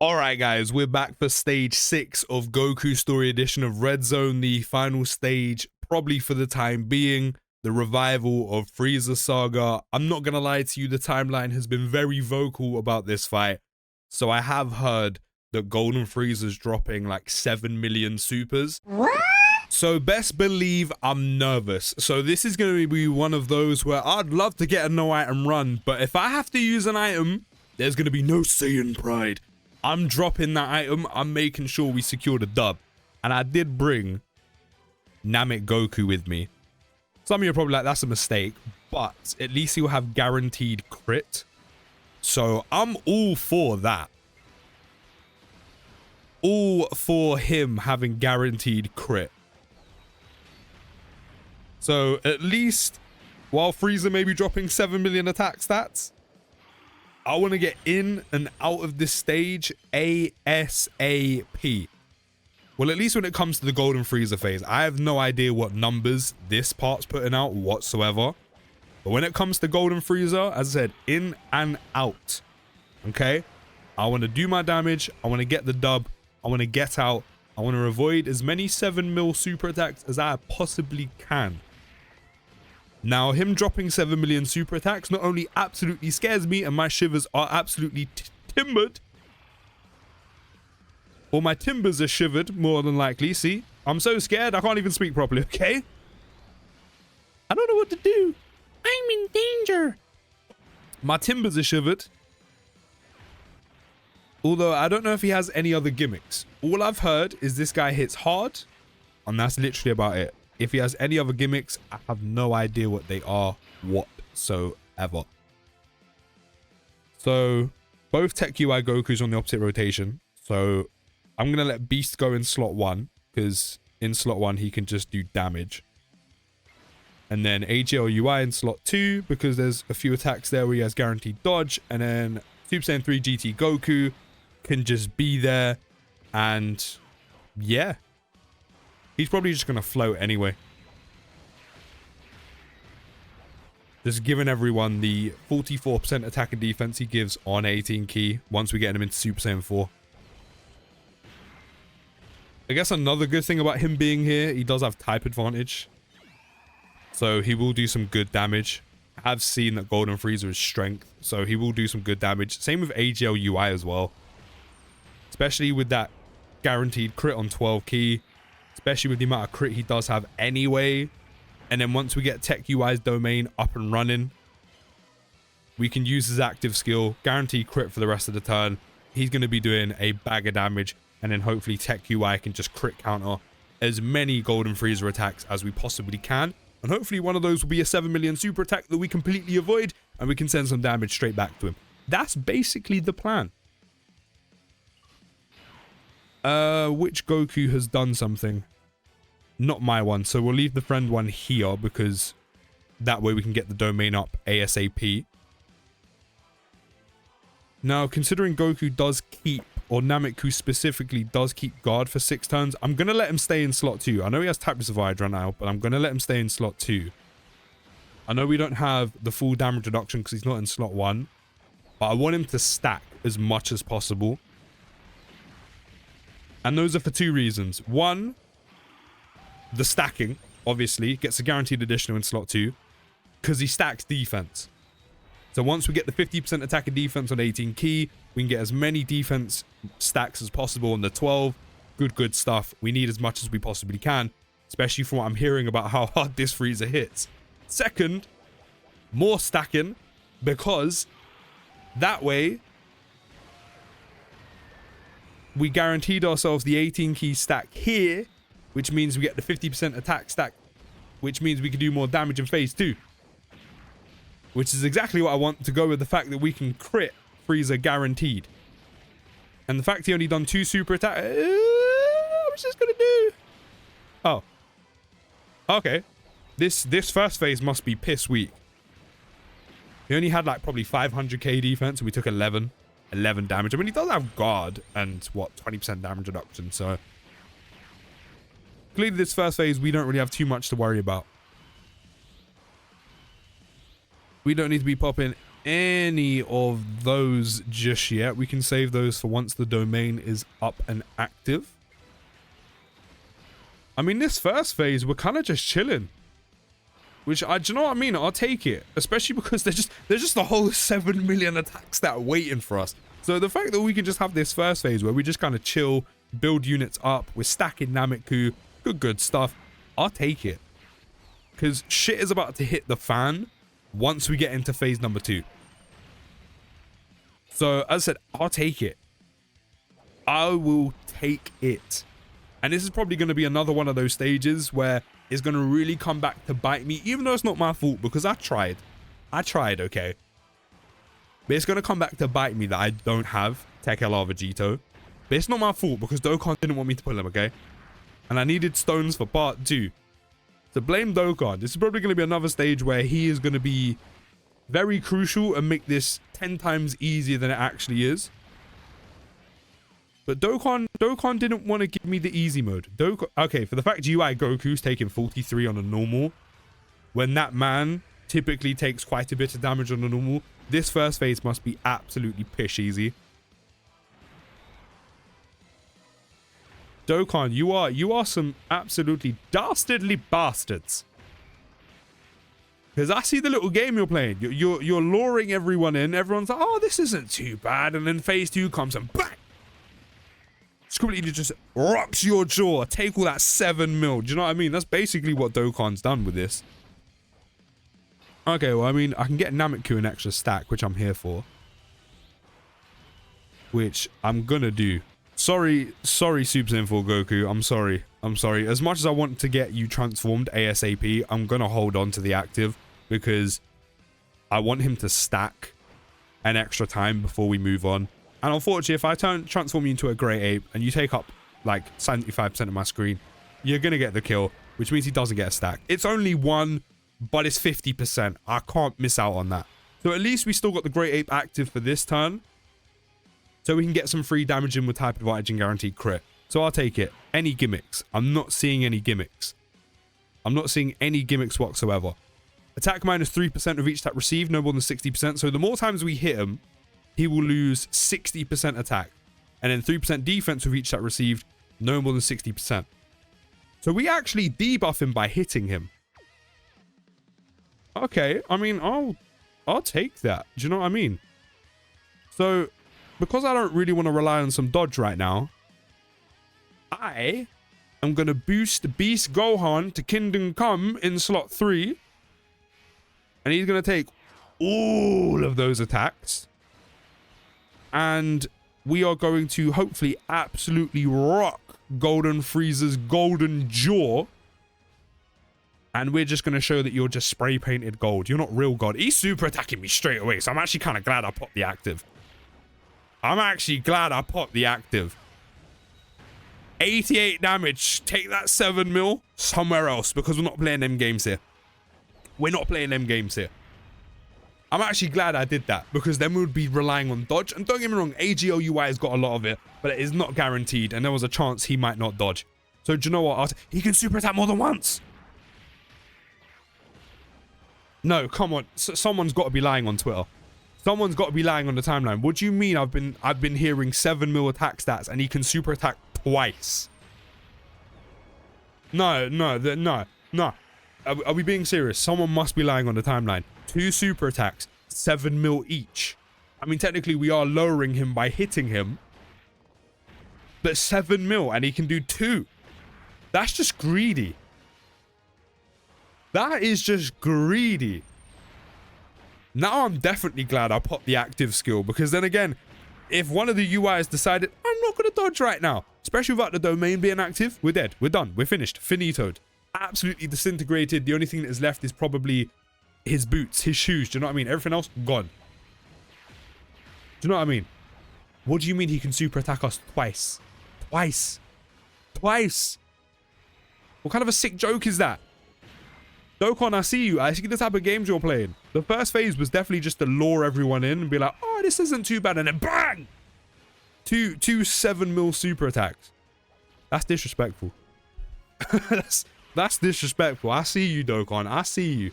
Alright guys, we're back for stage 6 of Goku Story Edition of Red Zone, the final stage, probably for the time being, the revival of Frieza Saga. I'm not gonna lie to you, the timeline has been very vocal about this fight, so I have heard that Golden Frieza's dropping like 7 million supers. What? So best believe I'm nervous. So this is going to be one of those where I'd love to get a no item run, but if I have to use an item, there's going to be no Saiyan pride. I'm dropping that item. I'm making sure we secure the dub. And I did bring Namek Goku with me. Some of you are probably like, that's a mistake, but at least he'll have guaranteed crit. So I'm all for that. All for him having guaranteed crit. So at least while Frieza may be dropping 7 million attack stats, I want to get in and out of this stage ASAP. Well, at least when it comes to the Golden Frieza phase, I have no idea what numbers this part's putting out whatsoever. But when it comes to Golden Frieza, as I said, in and out. Okay? I want to do my damage. I want to get the dub. I want to get out. I want to avoid as many 7 mil super attacks as I possibly can. Now, him dropping 7 million super attacks not only absolutely scares me and my shivers are absolutely timbered. Or my timbers are shivered, more than likely. See, I'm so scared I can't even speak properly, okay? I don't know what to do. I'm in danger. My timbers are shivered. Although, I don't know if he has any other gimmicks. All I've heard is this guy hits hard, and that's literally about it. If he has any other gimmicks, I have no idea what they are whatsoever. So, both Tech UI Goku's on the opposite rotation. So, I'm going to let Beast go in slot 1, because in slot 1, he can just do damage. And then AGL UI in slot 2, because there's a few attacks there where he has guaranteed dodge. And then Super Saiyan 3 GT Goku can just be there. And yeah. He's probably just going to float anyway. Just giving everyone the 44% attack and defense he gives on 18 key once we get him into Super Saiyan 4. I guess another good thing about him being here, he does have type advantage. So he will do some good damage. I have seen that Golden Frieza is strength, so he will do some good damage. Same with AGL UI as well. Especially with that guaranteed crit on 12 key. Especially with the amount of crit he does have anyway. And then once we get Tech UI's domain up and running, we can use his active skill, guarantee crit for the rest of the turn. He's going to be doing a bag of damage. And then hopefully Tech UI can just crit counter as many Golden Frieza attacks as we possibly can. And hopefully one of those will be a 7 million super attack that we completely avoid. And we can send some damage straight back to him. That's basically the plan. Which Goku has done something? Not my one. So we'll leave the friend one here because that way we can get the domain up ASAP. Now, considering Goku does keep, or Namek specifically does keep guard for 6 turns, I'm going to let him stay in slot 2. I know he has Type Survivor right now, but I'm going to let him stay in slot 2. I know we don't have the full damage reduction because he's not in slot 1, but I want him to stack as much as possible. And those are for 2 reasons. One, the stacking, obviously, gets a guaranteed additional in slot 2 because he stacks defense. So once we get the 50% attack and defense on 18 key, we can get as many defense stacks as possible on the 12. Good stuff. We need as much as we possibly can, especially from what I'm hearing about how hard this Frieza hits. Second, more stacking, because that way we guaranteed ourselves the 18 key stack here, which means we get the 50% attack stack, which means we can do more damage in phase 2. Which is exactly what I want, to go with the fact that we can crit Frieza guaranteed. And the fact he only done 2 super attacks, what's this gonna do? Oh. Okay. This first phase must be piss weak. He only had like probably 500k defense and we took 11 damage. I mean, he does have guard and what, 20% damage reduction, so clearly this first phase we don't really have too much to worry about. We don't need to be popping any of those just yet. We can save those for once the domain is up and active. I mean, this first phase, we're kind of just chilling. Which, do you know what I mean? I'll take it. Especially because there's just a whole 7 million attacks that are waiting for us. So the fact that we can just have this first phase where we just kind of chill, build units up, we're stacking Nameku, good stuff. I'll take it. Because shit is about to hit the fan once we get into phase number 2. So, as I said, I'll take it. I will take it. And this is probably going to be another one of those stages where it's going to really come back to bite me, even though it's not my fault, because I tried. Okay? But it's going to come back to bite me that I don't have Tech LR Vegito. But it's not my fault, because Dokkan didn't want me to pull him, okay? And I needed stones for part 2. So blame Dokkan. This is probably going to be another stage where he is going to be very crucial and make this 10 times easier than it actually is. But Dokkan didn't want to give me the easy mode. Okay, for the fact UI Goku's taking 43 on a normal, when that man typically takes quite a bit of damage on a normal, this first phase must be absolutely pish easy. Dokkan, you are some absolutely dastardly bastards. Because I see the little game you're playing. You're luring everyone in. Everyone's like, oh, this isn't too bad. And then phase 2 comes and bang! Completely just rocks your jaw. Take all that 7 mil. Do you know what I mean? That's basically what Dokkan's done with this. Okay, well, I mean, I can get Nameku an extra stack, which I'm here for. Which I'm gonna do. Sorry, Super Saiyan 4 Goku. I'm sorry. As much as I want to get you transformed ASAP, I'm gonna hold on to the active because I want him to stack an extra time before we move on. And unfortunately, if I transform you into a grey ape and you take up like 75% of my screen, you're gonna get the kill, which means he doesn't get a stack. It's only 1, but it's 50%. I can't miss out on that. So at least we still got the grey ape active for this turn. So we can get some free damage in with type advantage and guaranteed crit. So I'll take it. Any gimmicks? I'm not seeing any gimmicks. I'm not seeing any gimmicks whatsoever. Attack minus 3% of each attack received, no more than 60%. So the more times we hit him, he will lose 60% attack. And then 3% defense with each attack received, no more than 60%. So we actually debuff him by hitting him. Okay, I mean, I'll take that. Do you know what I mean? So, because I don't really want to rely on some dodge right now, I am going to boost Beast Gohan to Kingdom Come in slot 3. And he's going to take all of those attacks. And we are going to hopefully absolutely rock Golden Frieza's golden jaw. And we're just going to show that you're just spray painted gold. You're not real gold. He's super attacking me straight away. So I'm actually kind of glad I popped the active. 88 damage. Take that 7 mil somewhere else because we're not playing them games here. I'm actually glad I did that because then we would be relying on dodge. And don't get me wrong, AGOUI has got a lot of it, but it is not guaranteed. And there was a chance he might not dodge. So do you know what? He can super attack more than once. No, come on. Someone's got to be lying on Twitter. Someone's got to be lying on the timeline. What do you mean I've been hearing 7 mil attack stats and he can super attack twice? No. Are we being serious? Someone must be lying on the timeline. 2 super attacks, 7 mil each. I mean, technically we are lowering him by hitting him. But 7 mil and he can do 2. That's just greedy. That is just greedy. Now I'm definitely glad I popped the active skill because then again, if one of the UIs decided, I'm not going to dodge right now, especially without the domain being active, we're dead. We're done. We're finished. Finitoed. Absolutely disintegrated. The only thing that is left is probably his boots, his shoes. Do you know what I mean? Everything else, gone. Do you know what I mean? What do you mean he can super attack us twice? Twice. What kind of a sick joke is that? Dokkan, I see you. I see the type of games you're playing. The first phase was definitely just to lure everyone in and be like, oh, this isn't too bad. And then bang! Two 7 mil super attacks. That's disrespectful. That's disrespectful. I see you, Dokkan. I see you.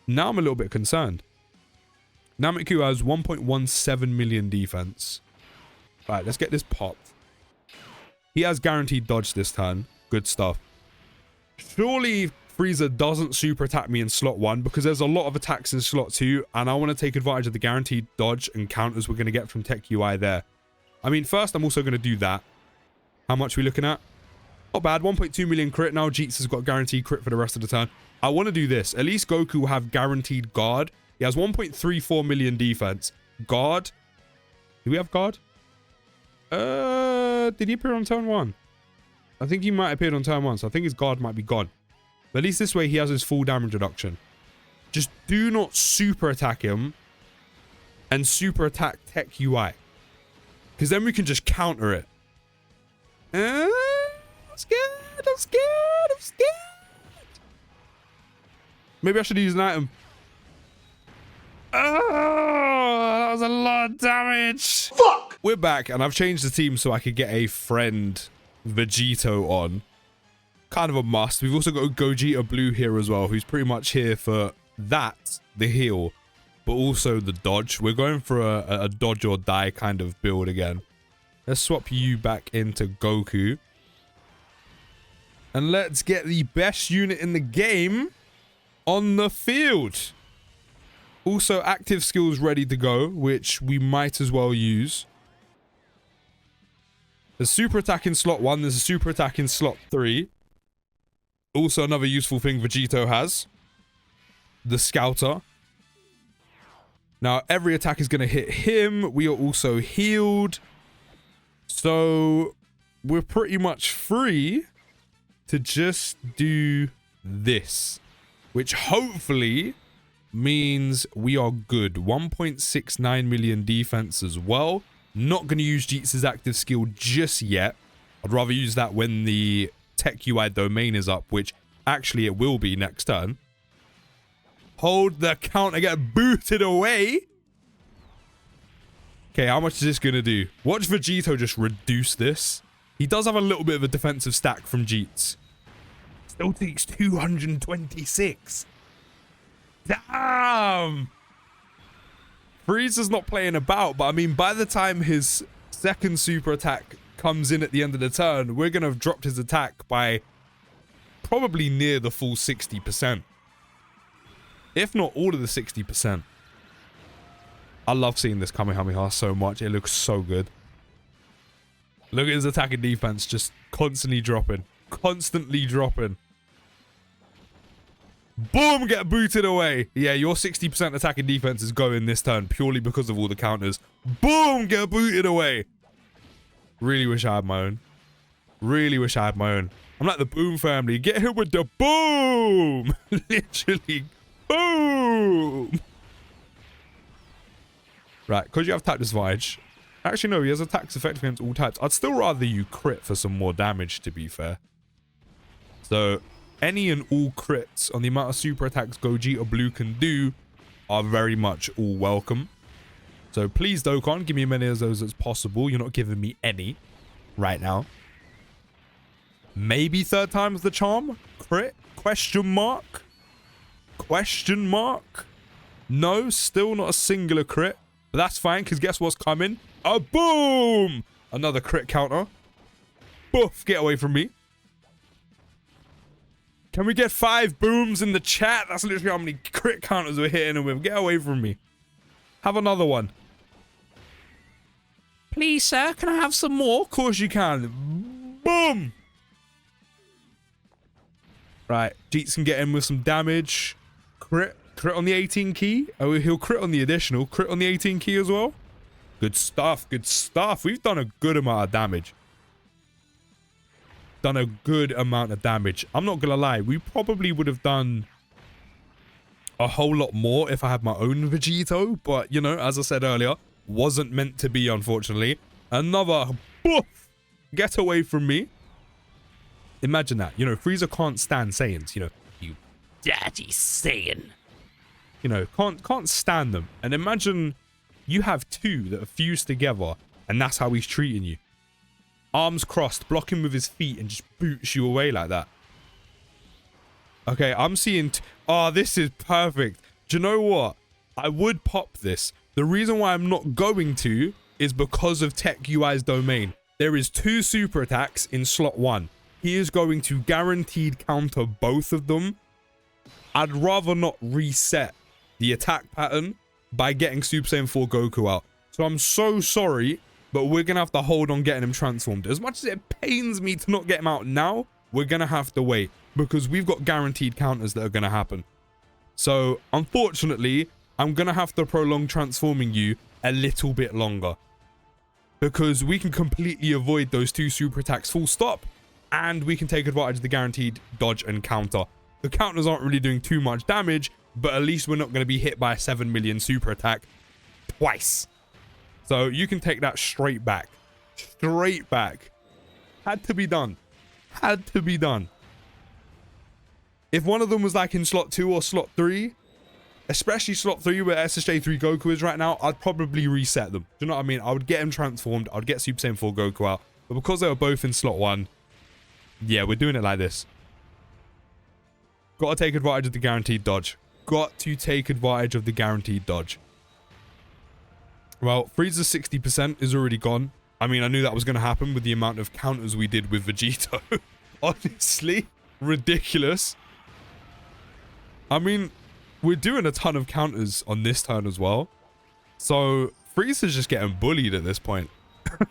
Now I'm a little bit concerned. Nameku has 1.17 million defense. All right, let's get this popped. He has guaranteed dodge this turn. Good stuff. Surely Frieza doesn't super attack me in slot 1 because there's a lot of attacks in slot 2 and I want to take advantage of the guaranteed dodge and counters we're going to get from Tech UI there. I mean, first I'm also going to do that. How much are we looking at? Not bad. 1.2 million crit. Now Jeets has got guaranteed crit for the rest of the turn. I want to do this. At least Goku will have guaranteed guard. He has 1.34 million defense. Guard. Do we have guard? Did he appear on turn 1? I think he might have appeared on turn 1, so I think his guard might be gone. But at least this way he has his full damage reduction. Just do not super attack him and super attack Tech UI. Because then we can just counter it. I'm scared. I'm scared. I'm scared. Maybe I should use an item. Oh, that was a lot of damage. Fuck. We're back and I've changed the team so I could get a friend Vegito on. Kind of a must. We've also got Gogeta Blue here as well, who's pretty much here for that, the heal, but also the dodge. We're going for a dodge or die kind of build again. Let's swap you back into Goku. And let's get the best unit in the game on the field. Also, active skills ready to go, which we might as well use. There's super attack in slot 1. There's a super attack in slot 3. Also, another useful thing Vegito has. The Scouter. Now, every attack is going to hit him. We are also healed. So, we're pretty much free to just do this. Which hopefully means we are good. 1.69 million defense as well. Not going to use Jeets' active skill just yet. I'd rather use that when the Tech UI domain is up, which actually it will be next turn. Hold the counter, get booted away. Okay, how much is this going to do? Watch Vegito just reduce this. He does have a little bit of a defensive stack from Jeets. Still takes 226. Damn! Frieza's not playing about, but I mean, by the time his second super attack comes in at the end of the turn, we're going to have dropped his attack by probably near the full 60%. If not all of the 60%. I love seeing this Kamehameha so much. It looks so good. Look at his attack and defense just constantly dropping. Constantly dropping. Boom! Get booted away. Yeah, your 60% attack and defense is going this turn purely because of all the counters. Boom! Get booted away. Really wish I had my own. Really wish I had my own. I'm like the Boom family. Get hit with the boom! Literally, boom! Right, because you have type disadvantage. Actually, no, he has attacks effective against all types. I'd still rather you crit for some more damage, to be fair. So, any and all crits on the amount of super attacks Gogeta Blue can do are very much all welcome. So please, Dokkan, give me as many of those as possible. You're not giving me any right now. Maybe third time's the charm? Crit? Question mark? Question mark? No, still not a singular crit. But that's fine, because guess what's coming? A boom! Another crit counter. Boof, get away from me. Can we get 5 booms in the chat? That's literally how many crit counters we're hitting him with. Get away from me. Have another one. Please, sir, can I have some more? Of course you can. Boom! Right, Jeets can get in with some damage. Crit on the 18 key. Oh, he'll crit on the additional. Crit on the 18 key as well. Good stuff, good stuff. We've done a good amount of damage. Done a good amount of damage. I'm not gonna lie, we probably would have done a whole lot more if I had my own Vegito, but you know, as I said earlier, wasn't meant to be, unfortunately. Another boof! Get away from me. Imagine that. You know, Frieza can't stand Saiyans, you know. You daddy Saiyan. You know, can't stand them. And imagine you have 2 that are fused together and that's how he's treating you. Arms crossed, block him with his feet and just boots you away like that. Okay, I'm seeing... oh, this is perfect. Do you know what? I would pop this. The reason why I'm not going to is because of Tech UI's domain. There is 2 super attacks in slot 1. He is going to guaranteed counter both of them. I'd rather not reset the attack pattern by getting Super Saiyan 4 Goku out. So I'm so sorry, but we're going to have to hold on getting him transformed. As much as it pains me to not get him out now, we're going to have to wait because we've got guaranteed counters that are going to happen. So unfortunately, I'm going to have to prolong transforming you a little bit longer because we can completely avoid those 2 super attacks full stop, and we can take advantage of the guaranteed dodge and counter. The counters aren't really doing too much damage, but at least we're not going to be hit by a 7 million super attack twice. So you can take that straight back. Straight back. Had to be done. Had to be done. If one of them was like in slot 2 or slot 3, especially slot 3 where SSJ3 Goku is right now, I'd probably reset them. Do you know what I mean? I would get him transformed. I'd get Super Saiyan 4 Goku out. But because they were both in slot 1, yeah, we're doing it like this. Got to take advantage of the guaranteed dodge. Got to take advantage of the guaranteed dodge. Well, Frieza's 60% is already gone. I mean, I knew that was going to happen with the amount of counters we did with Vegito. Honestly, ridiculous. I mean, we're doing a ton of counters on this turn as well. So, Frieza's just getting bullied at this point.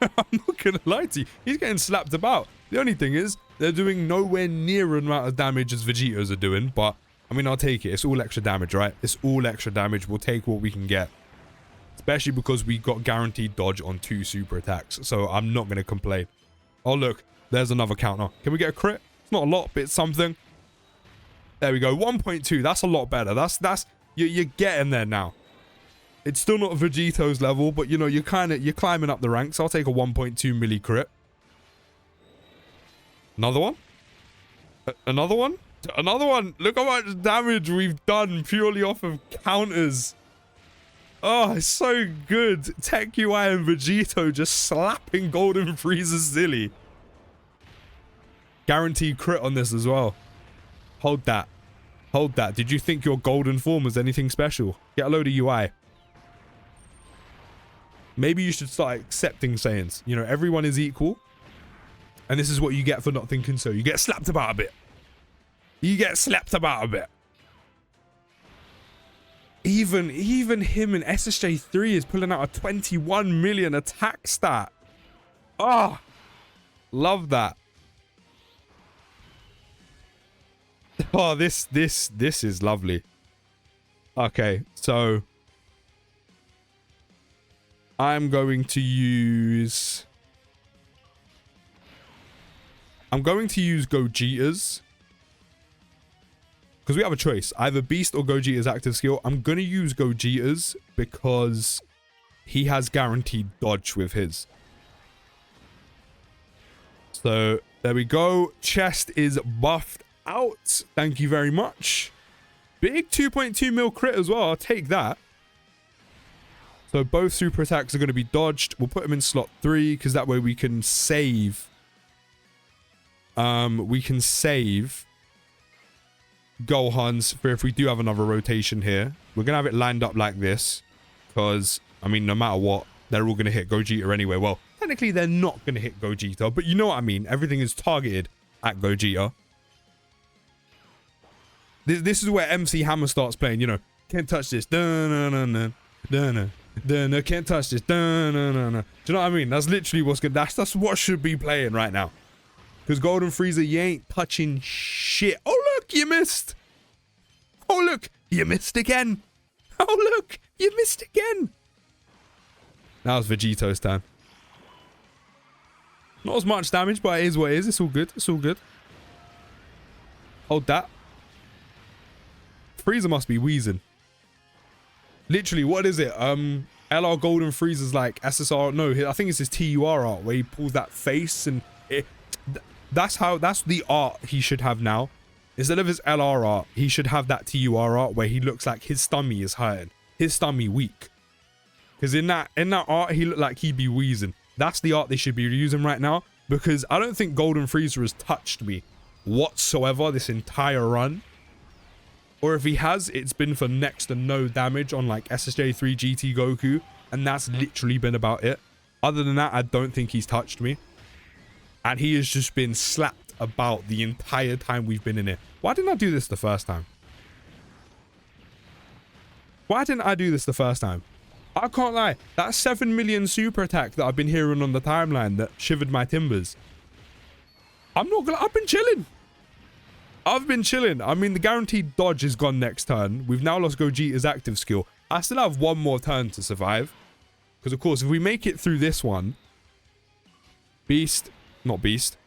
I'm not going to lie to you. He's getting slapped about. The only thing is, they're doing nowhere near an amount of damage as Vegito's are doing. But, I mean, I'll take it. It's all extra damage, right? It's all extra damage. We'll take what we can get. Especially because we got guaranteed dodge on 2 super attacks. So, I'm not going to complain. Oh, look. There's another counter. Can we get a crit? It's not a lot, but it's something. There we go. 1.2. That's a lot better. You're getting there now. It's still not Vegito's level, but you know, you're climbing up the ranks. I'll take a 1.2 milli crit. Another one? Another one? Another one. Look how much damage we've done purely off of counters. Oh, it's so good. Tech UI and Vegito just slapping Golden Frieza silly. Guaranteed crit on this as well. Hold that. Hold that. Did you think your golden form was anything special? Get a load of UI. Maybe you should start accepting Saiyans. You know, everyone is equal. And this is what you get for not thinking so. You get slapped about a bit. You get slapped about a bit. Even him in SSJ3 is pulling out a 21 million attack stat. Oh, love that. Oh, this is lovely. Okay, so I'm going to use Gogeta's because we have a choice, either Beast or Gogeta's active skill. I'm going to use Gogeta's because he has guaranteed dodge with his. So there we go. Chest is buffed out. Thank you very much. Big 2.2 mil crit as well. I'll take that. So both super attacks are going to be dodged. We'll put them in slot 3 because that way we can save. We can save Gohan's for if we do have another rotation here. We're going to have it lined up like this because, I mean, no matter what, they're all going to hit Gogeta anyway. Well, technically they're not going to hit Gogeta, but you know what I mean. Everything is targeted at Gogeta. This is where MC Hammer starts playing, you know. Can't touch this. Can't touch this. Do you know what I mean? That's literally what's good. That's what should be playing right now. Because Golden Frieza, you ain't touching shit. Oh, look, you missed. Oh, look, you missed again. Oh, look, you missed again. That was Vegito's turn. Not as much damage, but it is what it is. It's all good. It's all good. Hold that. Frieza must be wheezing. Literally, what is it? LR Golden Frieza's like SSR. No, I think it's his TUR art where he pulls that face and that's the art he should have now. Instead of his LR art, he should have that TUR art where he looks like his stomach is hurting, his stomach weak. Because in that art, he looked like he'd be wheezing. That's the art they should be using right now. Because I don't think Golden Frieza has touched me whatsoever this entire run. Or if he has, it's been for next to no damage on like SSJ3 GT Goku. And that's literally been about it. Other than that, I don't think he's touched me. And he has just been slapped about the entire time we've been in here. Why didn't I do this the first time? Why didn't I do this the first time? I can't lie. That 7 million super attack that I've been hearing on the timeline that shivered my timbers. I'm not gonna... I've been chilling. I've been chilling. I mean, the guaranteed dodge is gone next turn. We've now lost Gogeta's active skill. I still have one more turn to survive. Because, of course, if we make it through this one... Beast... Not Beast.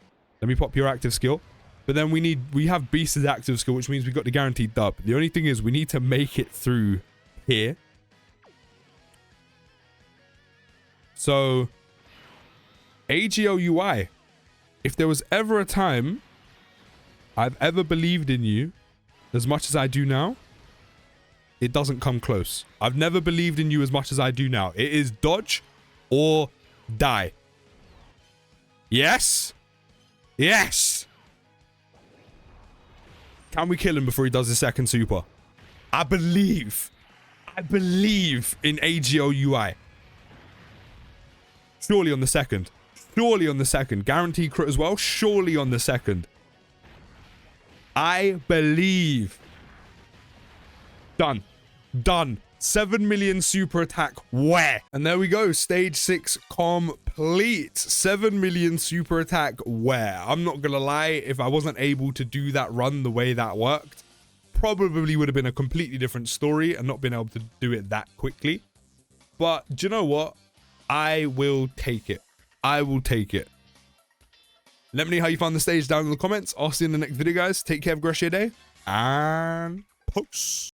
Let me pop your active skill. But then we have Beast's active skill, which means we got the guaranteed dub. The only thing is we need to make it through here. So... AGOUI. If there was ever a time I've ever believed in you as much as I do now, it doesn't come close. I've never believed in you as much as I do now. It is dodge or die. Yes? Yes! Can we kill him before he does his second super? I believe in AGOUI. Surely on the second. Surely on the second. Guaranteed crit as well. Surely on the second. I believe. Done. Done. 7 million super attack. Where? And there we go. Stage 6 complete. 7 million super attack. Where? I'm not gonna lie. If I wasn't able to do that run the way that worked, probably would have been a completely different story and not been able to do it that quickly. But do you know what? I will take it. I will take it. Let me know how you found the stage down in the comments. I'll see you in the next video, guys. Take care, have a great day, and peace.